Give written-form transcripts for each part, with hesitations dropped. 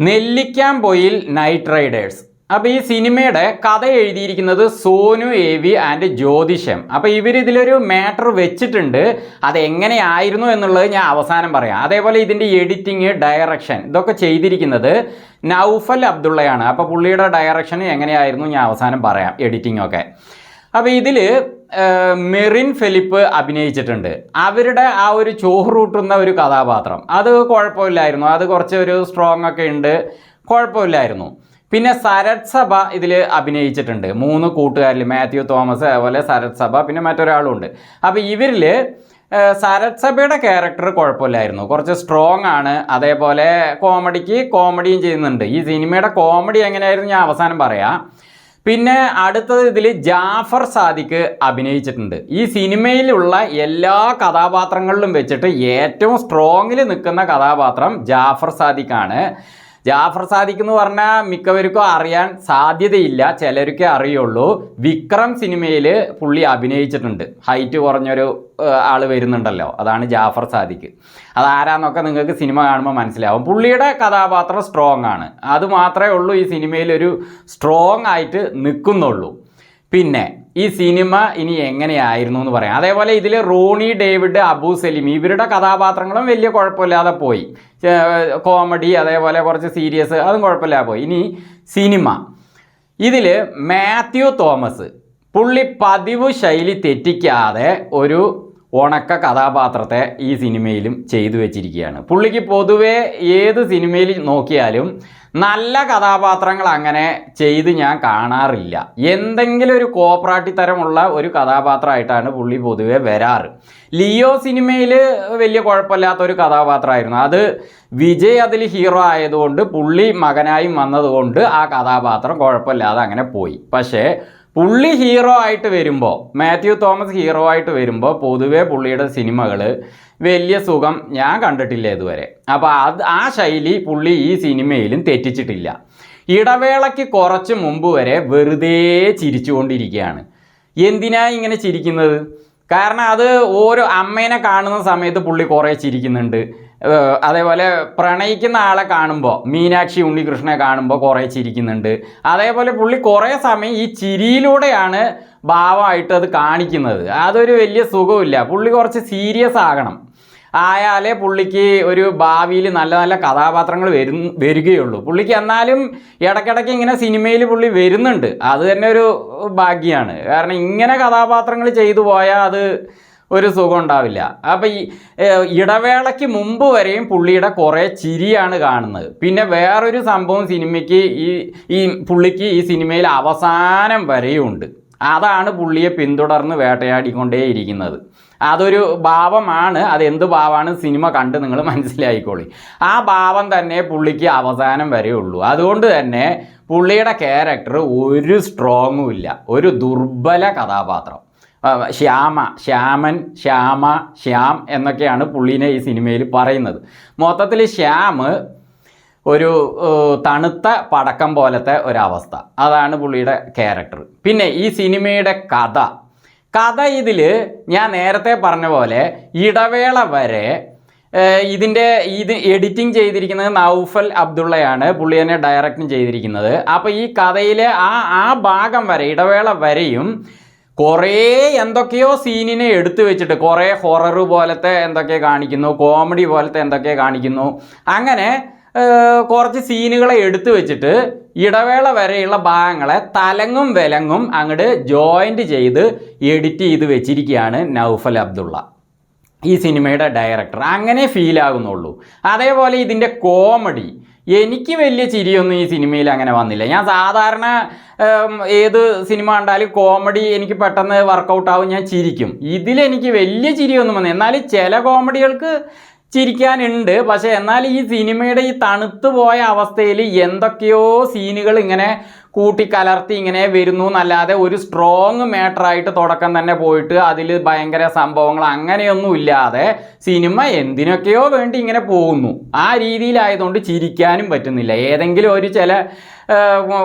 Nellikkampoyil night Riders. അപ്പോൾ ഈ സിനിമയുടെ കഥ എഴുതിയിരിക്കുന്നത് സോനു എ.വി. ആൻഡ് ജ്യോതിഷം. അപ്പോൾ ഇവരിതിലൊരു മാറ്റർ വെച്ചിട്ടുണ്ട്. അതെങ്ങനെയായിരുന്നു എന്നുള്ളത് ഞാൻ അവസാനം പറയാം. അതേപോലെ ഇതിൻ്റെ എഡിറ്റിങ്, ഡയറക്ഷൻ ഇതൊക്കെ ചെയ്തിരിക്കുന്നത് നൗഫൽ അബ്ദുള്ളയാണ്. അപ്പോൾ പുള്ളിയുടെ ഡയറക്ഷൻ എങ്ങനെയായിരുന്നു ഞാൻ അവസാനം പറയാം, എഡിറ്റിംഗ് ഒക്കെ. അപ്പോൾ ഇതിൽ മെറിൻ ഫിലിപ്പ് അഭിനയിച്ചിട്ടുണ്ട്. അവരുടെ ആ ഒരു ചോറൂട്ടുന്ന ഒരു കഥാപാത്രം അത് കുഴപ്പമില്ലായിരുന്നു. അത് കുറച്ച് ഒരു സ്ട്രോങ് ഒക്കെ ഉണ്ട്, കുഴപ്പമില്ലായിരുന്നു. പിന്നെ സരത് സഭ ഇതിൽ അഭിനയിച്ചിട്ടുണ്ട്. 3 കൂട്ടുകാരിൽ മാത്യു തോമസ്, അതുപോലെ സരത് സഭ, പിന്നെ മറ്റൊരാളും ഉണ്ട്. അപ്പോൾ ഇവരിൽ സരത് സഭയുടെ ക്യാരക്ടർ കുഴപ്പമില്ലായിരുന്നു, കുറച്ച് സ്ട്രോങ് ആണ്. അതേപോലെ കോമഡിയും ചെയ്യുന്നുണ്ട്. ഈ സിനിമയുടെ കോമഡി എങ്ങനെയായിരുന്നു ഞാൻ അവസാനം പറയാം. പിന്നെ അടുത്തത് ഇതിൽ ജാഫർ സാദിഖ് അഭിനയിച്ചിട്ടുണ്ട്. ഈ സിനിമയിലുള്ള എല്ലാ കഥാപാത്രങ്ങളിലും വെച്ചിട്ട് ഏറ്റവും സ്ട്രോങ്ങിൽ നിൽക്കുന്ന കഥാപാത്രം ജാഫർ സാദിഖാണ്. ജാഫർ സാദിഖ് എന്ന് പറഞ്ഞാൽ മിക്കവർക്കും അറിയാൻ സാധ്യതയില്ല, ചിലർക്കേ അറിയുള്ളൂ. വിക്രം സിനിമയിൽ പുള്ളി അഭിനയിച്ചിട്ടുണ്ട്. ഹൈറ്റ് കുറഞ്ഞൊരു ആൾ വരുന്നുണ്ടല്ലോ, അതാണ് ജാഫർ സാദിഖ്. അതാരാന്നൊക്കെ നിങ്ങൾക്ക് സിനിമ കാണുമ്പോൾ മനസ്സിലാവും. പുള്ളിയുടെ കഥാപാത്രം സ്ട്രോങ് ആണ്, അതുമാത്രമേ ഉള്ളൂ ഈ സിനിമയിലൊരു സ്ട്രോങ് ആയിട്ട് നിൽക്കുന്നുള്ളൂ. പിന്നെ ഈ സിനിമ ഇനി എങ്ങനെയായിരുന്നു എന്ന് പറയാം. അതേപോലെ ഇതിൽ റോണി ഡേവിഡ്, അബു സലീം ഇവരുടെ കഥാപാത്രങ്ങളും വലിയ കുഴപ്പമില്ലാതെ പോയി. കോമഡി അതേപോലെ കുറച്ച് സീരിയസ് അതും കുഴപ്പമില്ലാതെ പോയി. ഇനി സിനിമ ഇതിൽ മാത്യു തോമസ് പുള്ളി പതിവ് ശൈലി തെറ്റിക്കാതെ ഒരു ഉണക്ക കഥാപാത്രത്തെ ഈ സിനിമയിലും ചെയ്തു വെച്ചിരിക്കുകയാണ്. പുള്ളിക്ക് പൊതുവേ ഏത് സിനിമയിൽ നോക്കിയാലും നല്ല കഥാപാത്രങ്ങൾ അങ്ങനെ ചെയ്ത് ഞാൻ കാണാറില്ല. എന്തെങ്കിലും ഒരു കോപ്രാട്ടിത്തരമുള്ള ഒരു കഥാപാത്രമായിട്ടാണ് പുള്ളി പൊതുവേ വരാറ്. ലിയോ സിനിമയിൽ വലിയ കുഴപ്പമില്ലാത്തൊരു കഥാപാത്രമായിരുന്നു. അത് വിജയ് അതിൽ ഹീറോ ആയതുകൊണ്ട് പുള്ളി മകനായും വന്നതുകൊണ്ട് ആ കഥാപാത്രം കുഴപ്പമില്ലാതെ അങ്ങനെ പോയി. പക്ഷേ പുള്ളി ഹീറോ ആയിട്ട് വരുമ്പോൾ, മാത്യു തോമസ് ഹീറോ ആയിട്ട് വരുമ്പോൾ പൊതുവേ പുള്ളിയുടെ സിനിമകൾ വലിയ സുഖം ഞാൻ കണ്ടിട്ടില്ല ഇതുവരെ. അപ്പോൾ ആ ശൈലി പുള്ളി ഈ സിനിമയിലും തെറ്റിച്ചിട്ടില്ല. ഇടവേളയ്ക്ക് കുറച്ച് മുമ്പ് വരെ വെറുതെ ചിരിച്ചുകൊണ്ടിരിക്കുകയാണ്. എന്തിനാ ഇങ്ങനെ ചിരിക്കുന്നത്? കാരണം അത് ഓരോ അമ്മേനെ കാണുന്ന സമയത്ത് പുള്ളി കുറേ ചിരിക്കുന്നുണ്ട്. അതേപോലെ പ്രണയിക്കുന്ന ആളെ കാണുമ്പോൾ, മീനാക്ഷി ഉണ്ണികൃഷ്ണനെ കാണുമ്പോൾ കുറേ ചിരിക്കുന്നുണ്ട്. അതേപോലെ പുള്ളി കുറേ സമയം ഈ ചിരിയിലൂടെയാണ് ഭാവമായിട്ട് അത് കാണിക്കുന്നത്. അതൊരു വലിയ സുഖമില്ല. പുള്ളി കുറച്ച് സീരിയസ് ആയാലേ പുള്ളിക്ക് ഒരു ഭാവിയിൽ നല്ല നല്ല കഥാപാത്രങ്ങൾ വരികയുള്ളൂ. പുള്ളിക്ക് എന്നാലും ഇടയ്ക്കിടയ്ക്ക് ഇങ്ങനെ സിനിമയിൽ പുള്ളി വരുന്നുണ്ട്, അത് തന്നെ ഒരു ഭാഗ്യമാണ്. കാരണം ഇങ്ങനെ കഥാപാത്രങ്ങൾ ചെയ്തു പോയാൽ അത് ഒരു സുഖം ഉണ്ടാവില്ല. അപ്പം ഈ ഇടവേളയ്ക്ക് മുമ്പ് വരെയും പുള്ളിയുടെ കുറേ ചിരിയാണ് കാണുന്നത്. പിന്നെ വേറൊരു സംഭവം സിനിമയ്ക്ക് പുള്ളിക്ക് ഈ സിനിമയിൽ അവസാനം വരെയും ഉണ്ട്. അതാണ് പുള്ളിയെ പിന്തുടർന്ന് വേട്ടയാടിക്കൊണ്ടേയിരിക്കുന്നത്. അതൊരു ഭാവമാണ്. അതെന്ത് ഭാവമാണ് സിനിമ കണ്ട് നിങ്ങൾ മനസ്സിലായിക്കോളി. ആ ഭാവം തന്നെ പുള്ളിക്ക് അവസാനം വരെ ഉള്ളൂ. അതുകൊണ്ട് തന്നെ പുള്ളിയുടെ ക്യാരക്ടർ ഒരു സ്ട്രോങ്ങും ഇല്ല, ഒരു ദുർബല കഥാപാത്രം. ശ്യാം എന്നൊക്കെയാണ് പുള്ളീനെ ഈ സിനിമയിൽ പറയുന്നത്. മൊത്തത്തിൽ ശ്യാം ഒരു തണുത്ത പടക്കം പോലത്തെ ഒരവസ്ഥ, അതാണ് പുള്ളിയുടെ ക്യാരക്ടർ. പിന്നെ ഈ സിനിമയുടെ കഥ ഇതിൽ ഞാൻ നേരത്തെ പറഞ്ഞ പോലെ ഇടവേള വരെ ഇത് എഡിറ്റിംഗ് ചെയ്തിരിക്കുന്നത് നൗഫൽ അബ്ദുള്ളയാണ്. പുള്ളി തന്നെ ഡയറക്റ്റും ചെയ്തിരിക്കുന്നത്. അപ്പോൾ ഈ കഥയിലെ ആ ഭാഗം വരെ, ഇടവേള വരെയും കുറേ എന്തൊക്കെയോ സീനിനെ എടുത്തു വെച്ചിട്ട് കുറേ ഹൊറർ പോലത്തെ എന്തൊക്കെ കാണിക്കുന്നു, കോമഡി പോലത്തെ എന്തൊക്കെ കാണിക്കുന്നു, അങ്ങനെ കുറച്ച് സീനുകളെ എടുത്തു വെച്ചിട്ട് ഇടവേള വരെയുള്ള ഭാഗങ്ങളെ തലങ്ങും വിലങ്ങും അങ്ങോട്ട് ജോയിൻ്റ് ചെയ്ത് എഡിറ്റ് ചെയ്ത് വെച്ചിരിക്കുകയാണ് നൗഫൽ അബ്ദുള്ള, ഈ സിനിമയുടെ ഡയറക്ടർ. അങ്ങനെ ഫീൽ ആകുന്നുള്ളൂ. അതേപോലെ ഇതിൻ്റെ കോമഡി എനിക്ക് വലിയ ചിരിയൊന്നും ഈ സിനിമയിൽ അങ്ങനെ വന്നില്ല. ഞാൻ സാധാരണ ഏത് സിനിമ കണ്ടാലും കോമഡി എനിക്ക് പെട്ടെന്ന് വർക്കൗട്ടാവും, ഞാൻ ചിരിക്കും. ഇതിലെനിക്ക് വലിയ ചിരിയൊന്നും വന്നില്ല. എന്നാലും ചില കോമഡികൾക്ക് ചിരിക്കാനുണ്ട്. പക്ഷേ എന്നാൽ ഈ സിനിമയുടെ ഈ തണുത്തു പോയ അവസ്ഥയിൽ എന്തൊക്കെയോ സീനുകൾ ഇങ്ങനെ കൂട്ടിക്കലർത്തി ഇങ്ങനെ വരുന്നു എന്നല്ലാതെ ഒരു സ്ട്രോങ് മാറ്ററായിട്ട് തുടക്കം തന്നെ പോയിട്ട് അതിൽ ഭയങ്കര സംഭവങ്ങൾ അങ്ങനെയൊന്നും ഇല്ലാതെ സിനിമ എന്തിനൊക്കെയോ വേണ്ടി ഇങ്ങനെ പോകുന്നു. ആ രീതിയിലായതുകൊണ്ട് ചിരിക്കാനും പറ്റുന്നില്ല. ഏതെങ്കിലും ഒരു ചില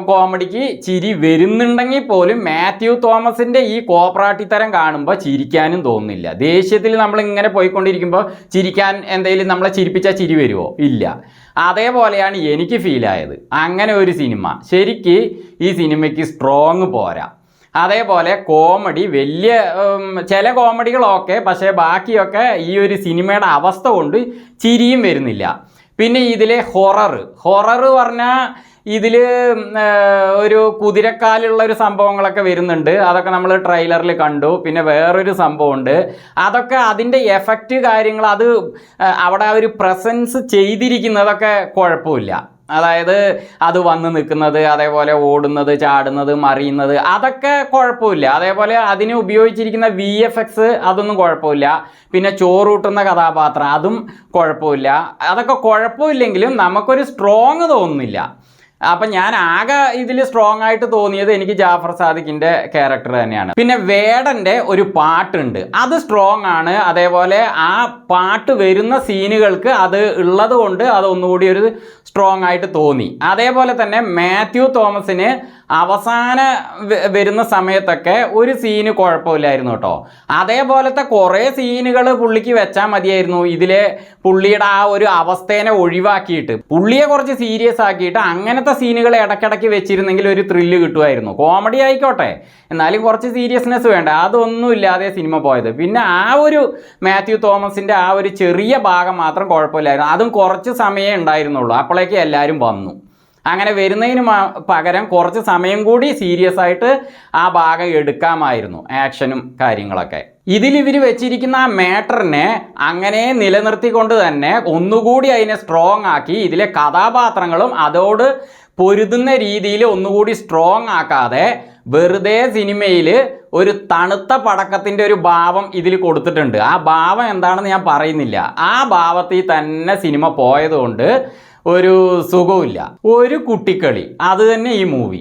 കോമഡിക്ക് ചിരി വരുന്നുണ്ടെങ്കിൽ പോലും മാത്യു തോമസിൻ്റെ ഈ കോപ്രാട്ടിത്തരം കാണുമ്പോൾ ചിരിക്കാനും തോന്നുന്നില്ല. ദേഷ്യത്തിൽ നമ്മളിങ്ങനെ പോയിക്കൊണ്ടിരിക്കുമ്പോൾ ചിരിക്കാൻ എന്തെങ്കിലും നമ്മളെ ചിരിപ്പിച്ചാൽ ചിരി വരുമോ? ഇല്ല. അതേപോലെയാണ് എനിക്ക് ഫീലായത്. അങ്ങനെ ഒരു സിനിമ ശരിക്ക് ഈ സിനിമയ്ക്ക് സ്ട്രോങ് പോരാ. അതേപോലെ കോമഡി വലിയ ചില കോമഡികളൊക്കെ, പക്ഷേ ബാക്കിയൊക്കെ ഈ ഒരു സിനിമയുടെ അവസ്ഥ കൊണ്ട് ചിരിയും വരുന്നില്ല. പിന്നെ ഇതിലെ ഹൊറർ പറഞ്ഞാൽ ഇതിൽ ഒരു കുതിരക്കാലുള്ള ഒരു സംഭവങ്ങളൊക്കെ വരുന്നുണ്ട്. അതൊക്കെ നമ്മൾ ട്രെയിലറിൽ കണ്ടു. പിന്നെ വേറൊരു സംഭവമുണ്ട്, അതൊക്കെ അതിൻ്റെ എഫക്റ്റ് കാര്യങ്ങൾ അത് അവിടെ ഒരു പ്രസൻസ് ചെയ്തിരിക്കുന്നതൊക്കെ കുഴപ്പമില്ല. അതായത് അത് വന്ന് നിൽക്കുന്നത്, അതേപോലെ ഓടുന്നത്, ചാടുന്നത്, മറിയുന്നത്, അതൊക്കെ കുഴപ്പമില്ല. അതേപോലെ അതിന് ഉപയോഗിച്ചിരിക്കുന്ന VFX അതൊന്നും കുഴപ്പമില്ല. പിന്നെ ചോറൂട്ടുന്ന കഥാപാത്രം അതും കുഴപ്പമില്ല. അതൊക്കെ കുഴപ്പമില്ലെങ്കിലും നമുക്കൊരു സ്ട്രോങ് തോന്നുന്നില്ല. അപ്പം ഞാൻ ആകെ ഇതിൽ സ്ട്രോങ് ആയിട്ട് തോന്നിയത് എനിക്ക് ജാഫർ സാദിഖിൻ്റെ ക്യാരക്ടർ തന്നെയാണ്. പിന്നെ വേടൻ്റെ ഒരു പാട്ടുണ്ട്, അത് സ്ട്രോങ് ആണ്. അതേപോലെ ആ പാട്ട് വരുന്ന സീനുകൾക്ക് അത് ഉള്ളത് കൊണ്ട് അത് ഒന്നുകൂടി ഒരു സ്ട്രോങ് ആയിട്ട് തോന്നി. അതേപോലെ തന്നെ മാത്യു തോമസിന് അവസാന വരുന്ന സമയത്തൊക്കെ ഒരു സീന് കുഴപ്പമില്ലായിരുന്നു കേട്ടോ. അതേപോലത്തെ കുറേ സീനുകൾ പുള്ളിക്ക് വെച്ചാൽ മതിയായിരുന്നു. ഇതിലെ പുള്ളിയുടെ ആ ഒരു അവസ്ഥേനെ ഒഴിവാക്കിയിട്ട് പുള്ളിയെ കുറച്ച് സീരിയസ് ആക്കിയിട്ട് അങ്ങനത്തെ സീനുകൾ ഇടയ്ക്കിടയ്ക്ക് വെച്ചിരുന്നെങ്കിൽ ഒരു ത്രില്ല് കിട്ടുമായിരുന്നു. കോമഡി ആയിക്കോട്ടെ, എന്നാലും കുറച്ച് സീരിയസ്നെസ് വേണ്ട. അതൊന്നും ഇല്ലാതെ സിനിമ പോയത്. പിന്നെ ആ ഒരു മാത്യു തോമസിൻ്റെ ആ ഒരു ചെറിയ ഭാഗം മാത്രം കുഴപ്പമില്ലായിരുന്നു. അതും കുറച്ച് സമയമേ ഉണ്ടായിരുന്നുള്ളൂ. അപ്പോഴേക്ക് എല്ലാവരും വന്നു. അങ്ങനെ വരുന്നതിന് പകരം കുറച്ച് സമയം കൂടി സീരിയസ് ആയിട്ട് ആ ഭാഗം എടുക്കാമായിരുന്നു, ആക്ഷനും കാര്യങ്ങളൊക്കെ. ഇതിലിവർ വെച്ചിരിക്കുന്ന ആ മാറ്ററിനെ അങ്ങനെ നിലനിർത്തിക്കൊണ്ട് തന്നെ ഒന്നുകൂടി അതിനെ സ്ട്രോങ് ആക്കി ഇതിലെ കഥാപാത്രങ്ങളും അതോട് പൊരുതുന്ന രീതിയിൽ ഒന്നുകൂടി സ്ട്രോങ് ആക്കാതെ വെറുതെ സിനിമയിൽ ഒരു തണുത്ത പടക്കത്തിൻ്റെ ഒരു ഭാവം ഇതിൽ കൊടുത്തിട്ടുണ്ട്. ആ ഭാവം എന്താണെന്ന് ഞാൻ പറയുന്നില്ല. ആ ഭാവത്തിൽ തന്നെ സിനിമ പോയതുകൊണ്ട് ഒരു സുഖമില്ല, ഒരു കുട്ടിക്കളി. അത് തന്നെ ഈ മൂവി.